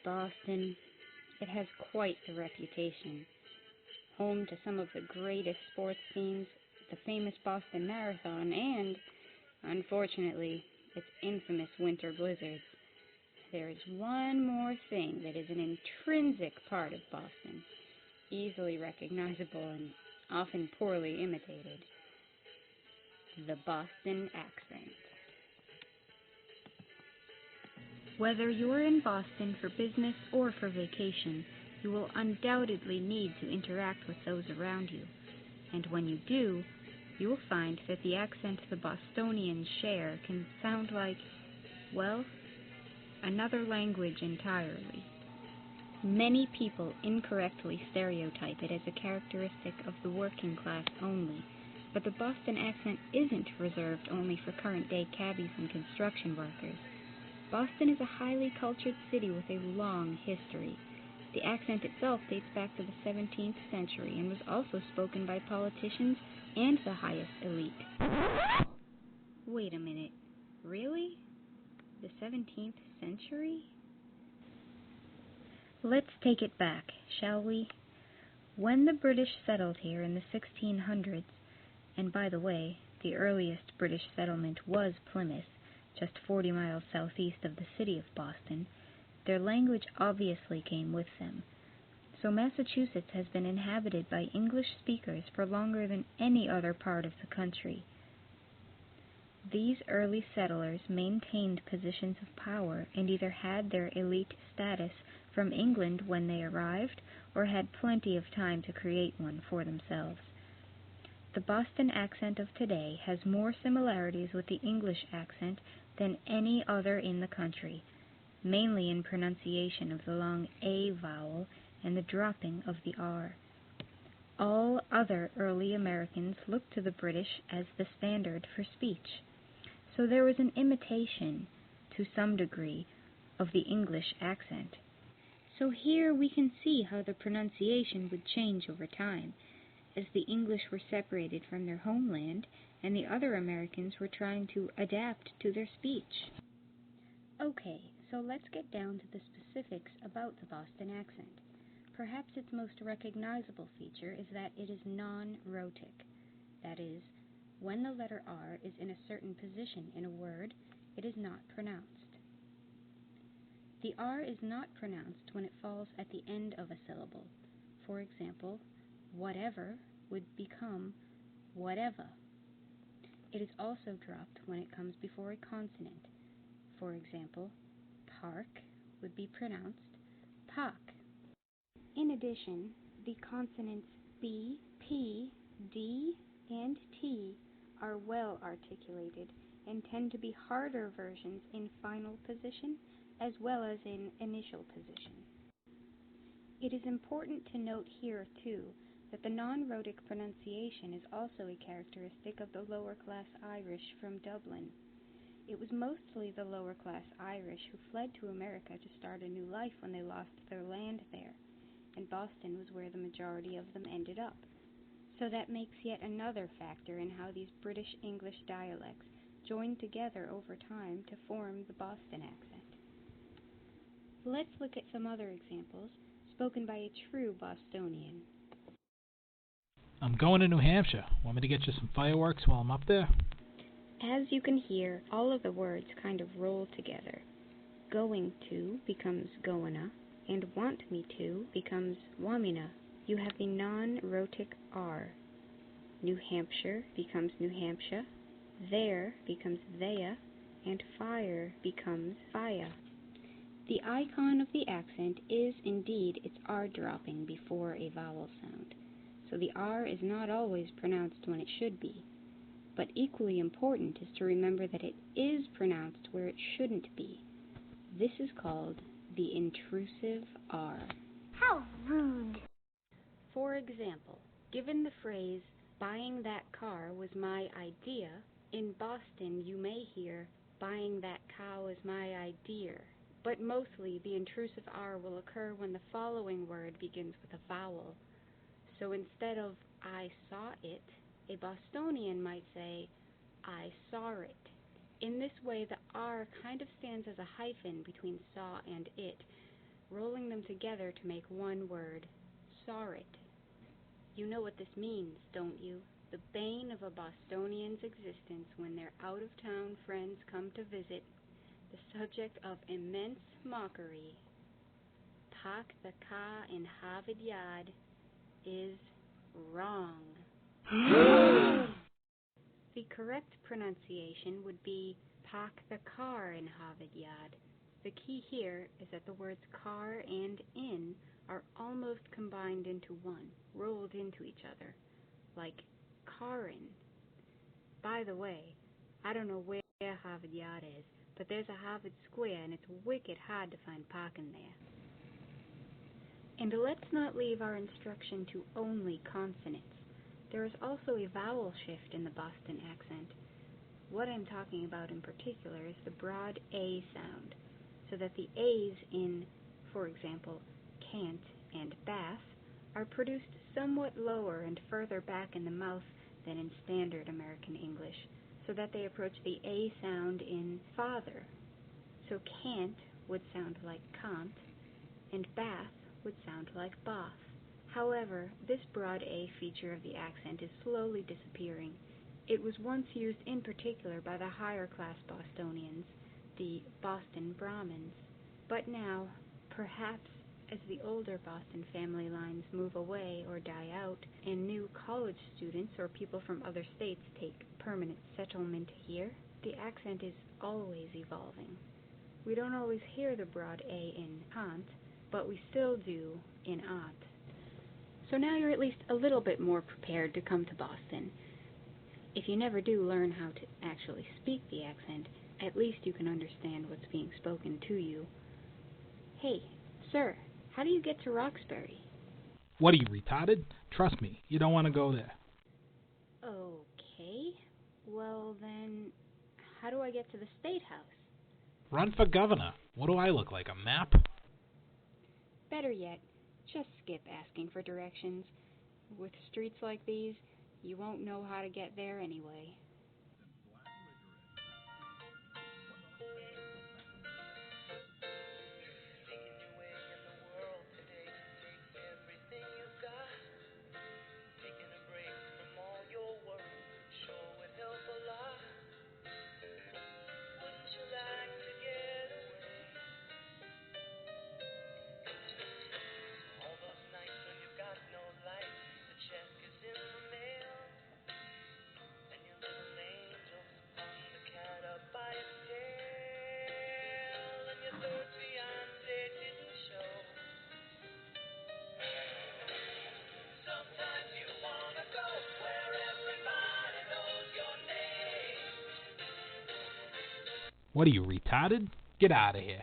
Boston. It has quite the reputation. Home to some of the greatest sports scenes, the famous Boston Marathon, and, unfortunately, its infamous winter blizzards. There is one more thing that is an intrinsic part of Boston, easily recognizable and often poorly imitated: the Boston accent. Whether you're in Boston for business or for vacation, you will undoubtedly need to interact with those around you. And when you do, you will find that the accent the Bostonians share can sound like, well, another language entirely. Many people incorrectly stereotype it as a characteristic of the working class only, but the Boston accent isn't reserved only for current-day cabbies and construction workers. Boston is a highly cultured city with a long history. The accent itself dates back to the 17th century and was also spoken by politicians and the highest elite. Wait a minute. Really? The 17th century? Let's take it back, shall we? When the British settled here in the 1600s, and by the way, the earliest British settlement was Plymouth, just 40 miles southeast of the city of Boston, their language obviously came with them. So Massachusetts has been inhabited by English speakers for longer than any other part of the country. These early settlers maintained positions of power and either had their elite status from England when they arrived or had plenty of time to create one for themselves. The Boston accent of today has more similarities with the English accent than any other in the country, mainly in pronunciation of the long A vowel and the dropping of the R. All other early Americans looked to the British as the standard for speech, so there was an imitation, to some degree, of the English accent. So here we can see how the pronunciation would change over time, as the English were separated from their homeland and the other Americans were trying to adapt to their speech. Okay, so let's get down to the specifics about the Boston accent. Perhaps its most recognizable feature is that it is non-rhotic. That is, when the letter R is in a certain position in a word, it is not pronounced. The R is not pronounced when it falls at the end of a syllable. For example, whatever would become whatever. It is also dropped when it comes before a consonant. For example, park would be pronounced pak. In addition, the consonants B, P, D, and T are well articulated and tend to be harder versions in final position as well as in initial position. It is important to note here, too, that the non-rhotic pronunciation is also a characteristic of the lower-class Irish from Dublin. It was mostly the lower-class Irish who fled to America to start a new life when they lost their land there, and Boston was where the majority of them ended up. So that makes yet another factor in how these British English dialects joined together over time to form the Boston accent. Let's look at some other examples spoken by a true Bostonian. I'm going to New Hampshire. Want me to get you some fireworks while I'm up there? As you can hear, all of the words kind of roll together. Going to becomes goina, and want me to becomes wamina. You have the non-rhotic R. New Hampshire becomes New Hampshire, there becomes thea, and fire becomes faya. The icon of the accent is indeed its R dropping before a vowel sound, so the R is not always pronounced when it should be. But equally important is to remember that it is pronounced where it shouldn't be. This is called the intrusive R. How rude! For example, given the phrase, "buying that car was my idea," in Boston you may hear, "buying that cow is my idea." But mostly the intrusive R will occur when the following word begins with a vowel. So instead of "I saw it," a Bostonian might say, "I saw it." In this way, the R kind of stands as a hyphen between saw and it, rolling them together to make one word, sorrit. You know what this means, don't you? The bane of a Bostonian's existence when their out-of-town friends come to visit, the subject of immense mockery. Park the car in Harvard Yard is wrong. The correct pronunciation would be park the car in Harvard Yard. The key here is that the words car and in are almost combined into one, rolled into each other, like carin. By the way, I don't know where Harvard Yard is, but there's a Harvard Square and it's wicked hard to find parking there. And let's not leave our instruction to only consonants. There is also a vowel shift in the Boston accent. What I'm talking about in particular is the broad A sound, so that the A's in, for example, can't and bath are produced somewhat lower and further back in the mouth than in standard American English, so that they approach the A sound in father. So can't would sound like can't, and bath would sound like bath. However, this broad A feature of the accent is slowly disappearing. It was once used in particular by the higher class Bostonians, the Boston Brahmins. But now, perhaps as the older Boston family lines move away or die out, and new college students or people from other states take permanent settlement here, the accent is always evolving. We don't always hear the broad A in can't, but we still do in ought. So now you're at least a little bit more prepared to come to Boston. If you never do learn how to actually speak the accent, at least you can understand what's being spoken to you. Hey, sir, how do you get to Roxbury? What are you, retarded? Trust me, you don't want to go there. Okay, well then, how do I get to the State House? Run for governor. What do I look like, a map? Better yet, just skip asking for directions. With streets like these, you won't know how to get there anyway. What are you, retarded? Get out of here.